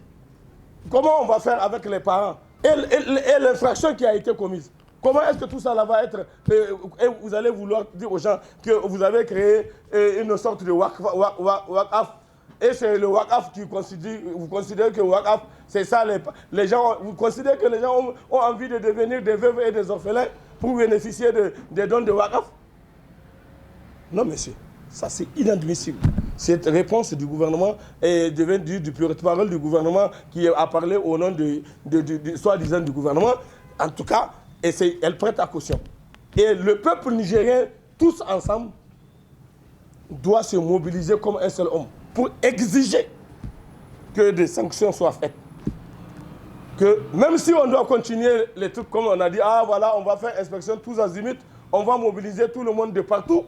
Comment on va faire avec les parents? Et l'infraction qui a été commise? Comment est-ce que tout ça là va être et vous allez vouloir dire aux gens que vous avez créé une sorte de Waqaf et c'est le Waqaf qui vous considérez que Waqaf, c'est ça les gens, vous considérez que les gens ont envie de devenir des veuves et des orphelins pour bénéficier des dons de Waqaf? Non, monsieur, ça c'est inadmissible. Cette réponse du gouvernement devient du porte-parole du gouvernement qui a parlé au nom de soi-disant du gouvernement. En tout cas, elle prête à caution. Et le peuple nigérien, tous ensemble, doit se mobiliser comme un seul homme pour exiger que des sanctions soient faites. Que même si on doit continuer les trucs comme on a dit, voilà, on va faire inspection tous azimuts, on va mobiliser tout le monde de partout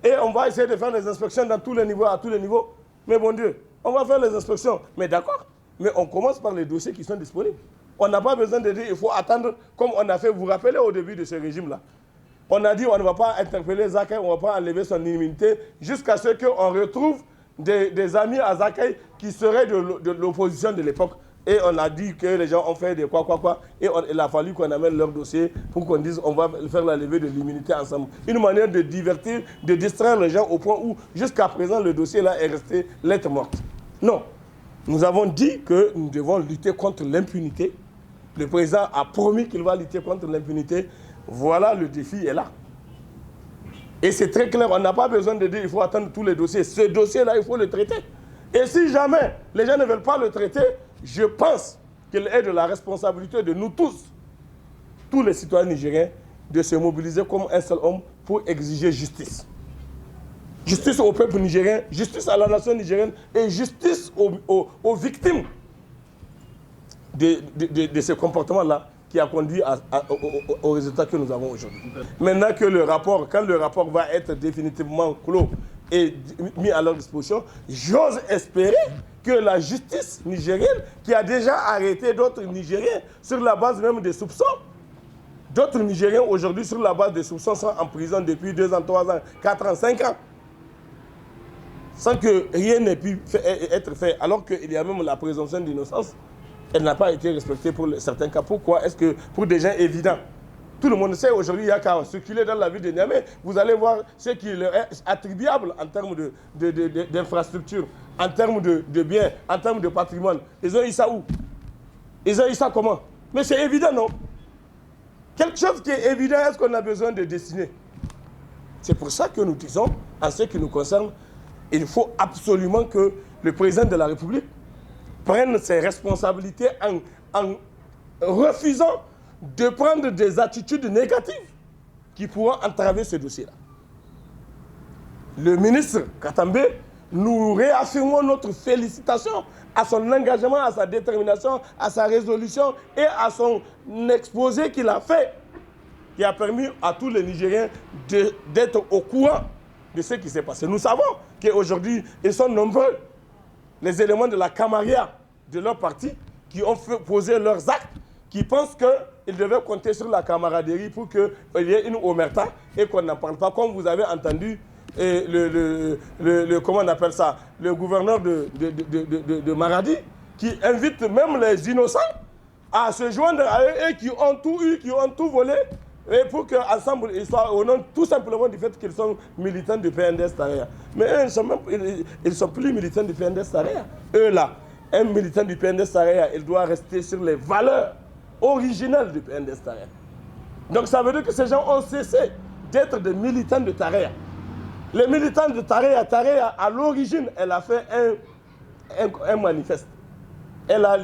et on va essayer de faire les inspections dans tous les niveaux, à tous les niveaux. Mais bon Dieu, on va faire les inspections. Mais d'accord, mais on commence par les dossiers qui sont disponibles. On n'a pas besoin de dire il faut attendre comme on a fait, vous vous rappelez au début de ce régime-là. On a dit on ne va pas interpeller Zakaï, on ne va pas enlever son immunité jusqu'à ce qu'on retrouve des amis à Zakaï qui seraient de l'opposition de l'époque. Et on a dit que les gens ont fait des quoi. Et il a fallu qu'on amène leur dossier pour qu'on dise on va faire la levée de l'immunité ensemble. Une manière de divertir, de distraire les gens au point où jusqu'à présent le dossier là est resté lettre morte. Non. Nous avons dit que nous devons lutter contre l'impunité. Le président a promis qu'il va lutter contre l'impunité. Voilà, le défi est là. Et c'est très clair, on n'a pas besoin de dire qu'il faut attendre tous les dossiers. Ce dossier-là, il faut le traiter. Et si jamais les gens ne veulent pas le traiter, je pense qu'il est de la responsabilité de nous tous les citoyens nigériens, de se mobiliser comme un seul homme pour exiger justice. Justice au peuple nigérien, justice à la nation nigérienne et justice aux victimes de ce comportement-là qui a conduit au résultat que nous avons aujourd'hui. Maintenant que quand le rapport va être définitivement clos et mis à leur disposition, j'ose espérer que la justice nigérienne, qui a déjà arrêté d'autres Nigériens sur la base même des soupçons, d'autres Nigériens aujourd'hui sur la base des soupçons sont en prison depuis 2 ans, 3 ans, 4 ans, 5 ans, sans que rien n'ait pu être fait, alors qu'il y a même la présomption d'innocence. elle n'a pas été respectée pour certains cas. Pourquoi est-ce que pour des gens évidents, tout le monde sait aujourd'hui, il y a qu'à circuler dans la ville de Niamey, vous allez voir ce qui leur est attribuable en termes d'infrastructures, en termes de biens, en termes de patrimoine. Ils ont eu ça où? Ils ont eu ça comment? Mais c'est évident, non? Quelque chose qui est évident, est-ce qu'on a besoin de dessiner? C'est pour ça que nous disons, en ce qui nous concerne, il faut absolument que le président de la République prenne ses responsabilités en refusant de prendre des attitudes négatives qui pourront entraver ce dossier-là. Le ministre Katambe, nous réaffirmons notre félicitation à son engagement, à sa détermination, à sa résolution et à son exposé qu'il a fait, qui a permis à tous les Nigériens d'être au courant de ce qui s'est passé. Nous savons qu'aujourd'hui, ils sont nombreux, les éléments de la camarilla de leur parti, qui ont posé leurs actes, qui pensent qu'ils devaient compter sur la camaraderie pour qu'il y ait une omerta et qu'on n'en parle pas, comme vous avez entendu comment on appelle ça, le gouverneur de Maradi, qui invite même les innocents à se joindre à eux et qui ont tout eu, qui ont tout volé, et pour qu'ensemble ils soient au nom tout simplement du fait qu'ils sont militants du PNDS Taraya. Mais eux, ils ne sont plus militants du PNDS Taraya. Eux là, un militant du PNDS Taraya, il doit rester sur les valeurs originales du PNDS Taraya. Donc ça veut dire que ces gens ont cessé d'être des militants de Taraya. Les militants de Taraya, à l'origine, elle a fait un manifeste. Elle a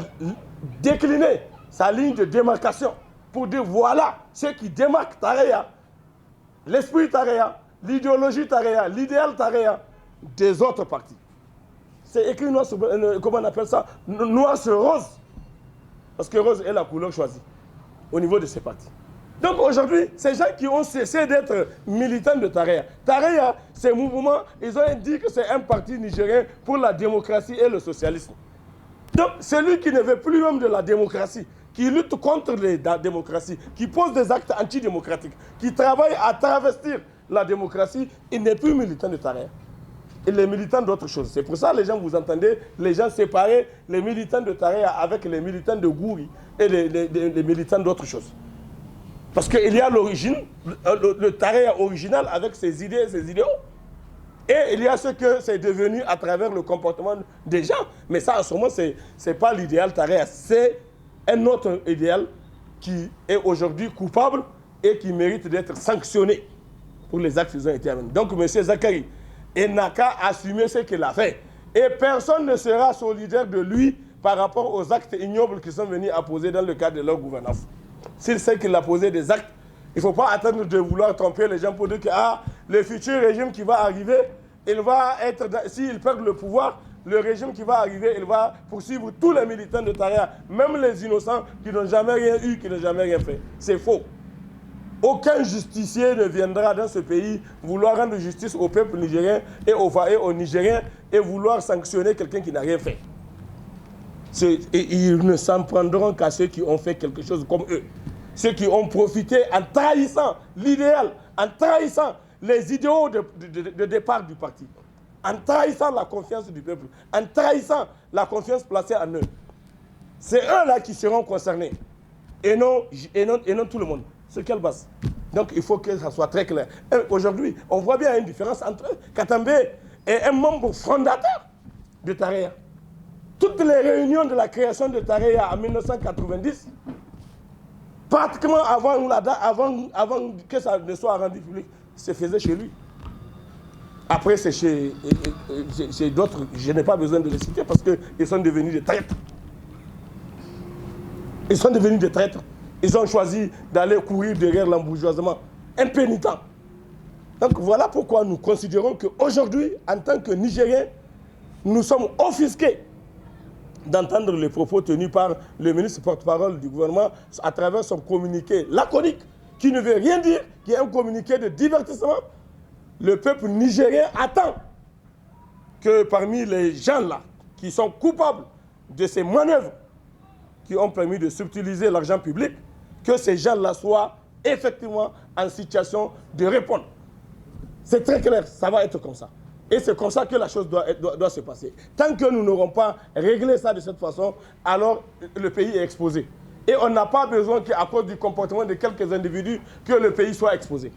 décliné sa ligne de démarcation pour dire voilà ce qui démarque Taraya, l'esprit Taraya, l'idéologie Taraya, l'idéal Taraya des autres partis. C'est écrit noir sur, comment on appelle ça, noir sur rose. Parce que rose est la couleur choisie au niveau de ces partis. Donc aujourd'hui, ces gens qui ont cessé d'être militants de Taraya, Taraya, ces mouvements, ils ont dit que c'est un parti nigérien pour la démocratie et le socialisme. Donc celui qui ne veut plus même de la démocratie, qui lutte contre la démocratie, qui pose des actes antidémocratiques, qui travaille à travestir la démocratie, il n'est plus militant de Taraya. Il est militant d'autres choses. C'est pour ça que les gens, vous entendez, les gens séparer les militants de Taraya avec les militants de Gouri et les militants d'autres choses. Parce qu'il y a l'origine, le Taraya original avec ses idées et ses idéaux. Et il y a ce que c'est devenu à travers le comportement des gens. Mais ça, en ce moment, ce n'est pas l'idéal Taraya. C'est un autre idéal qui est aujourd'hui coupable et qui mérite d'être sanctionné pour les actes qui ont été amenés. Donc, M. Zakari, il n'a qu'à assumer ce qu'il a fait. Et personne ne sera solidaire de lui par rapport aux actes ignobles qui sont venus à poser dans le cadre de leur gouvernance. S'il sait qu'il a posé des actes, il ne faut pas attendre de vouloir tromper les gens pour dire que le futur régime qui va arriver, il va être, s'il perd le pouvoir, le régime qui va arriver, il va poursuivre tous les militants de Taraya, même les innocents qui n'ont jamais rien eu, qui n'ont jamais rien fait. C'est faux. Aucun justicier ne viendra dans ce pays vouloir rendre justice au peuple nigérien et aux Nigériens et vouloir sanctionner quelqu'un qui n'a rien fait. Et ils ne s'en prendront qu'à ceux qui ont fait quelque chose comme eux. Ceux qui ont profité en trahissant l'idéal, en trahissant les idéaux de départ du parti, en trahissant la confiance du peuple, en trahissant la confiance placée en eux. C'est eux-là qui seront concernés et non tout le monde. Sur quelle base? Donc il faut que ça soit très clair. Aujourd'hui, on voit bien une différence entre eux. Katambe est un membre fondateur de Taraya. Toutes les réunions de la création de Taraya en 1990, pratiquement avant que ça ne soit rendu public, se faisait chez lui. Après, c'est chez d'autres, je n'ai pas besoin de les citer parce qu'ils sont devenus des traîtres. Ils sont devenus des traîtres. Ils ont choisi d'aller courir derrière l'embourgeoisement impénitent. Donc voilà pourquoi nous considérons qu'aujourd'hui, en tant que Nigériens, nous sommes offusqués d'entendre les propos tenus par le ministre porte-parole du gouvernement à travers son communiqué laconique, qui ne veut rien dire, qui est un communiqué de divertissement. Le peuple nigérien attend que parmi les gens-là, qui sont coupables de ces manœuvres, qui ont permis de subtiliser l'argent public, que ces gens-là soient effectivement en situation de répondre. C'est très clair, ça va être comme ça. Et c'est comme ça que la chose doit se passer. Tant que nous n'aurons pas réglé ça de cette façon, alors le pays est exposé. Et on n'a pas besoin qu'à cause du comportement de quelques individus, que le pays soit exposé.